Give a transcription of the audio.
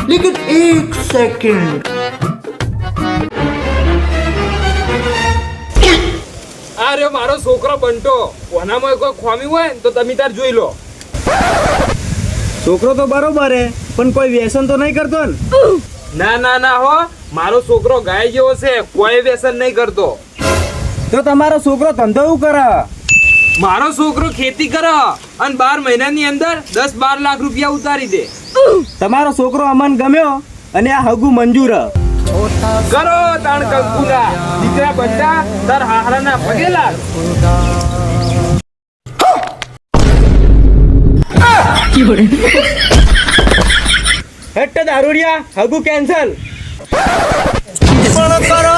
लेकिन एक सेकंड અરે મારો છોકરો બંટો કોનામાં કોઈ ખોમી હોય ને તો તમે તાર જોઈ લો. છોકરો તો બરોબર હે પણ કોઈ વ્યસન તો નહીં કરતો ને? ના ના ના હો, મારો છોકરો ગાય જેવો છે, કોઈ વ્યસન નહીં કરતો. તો તમારો છોકરો ધંધો એવું કરે? મારો છોકરો ખેતી કરે અને 12 મહિનાની અંદર 10-12 લાખ રૂપિયા ઉતારી દે. તમારો છોકરો અમને ગમ્યો અને આ હગુ મંજૂર હે. કરો તાણ કંકુના દીકરા બંટા તાર હાહરાના પગે લાગ. હેટ દારૂડિયા, હગુ કેન્સલ. પણ કરો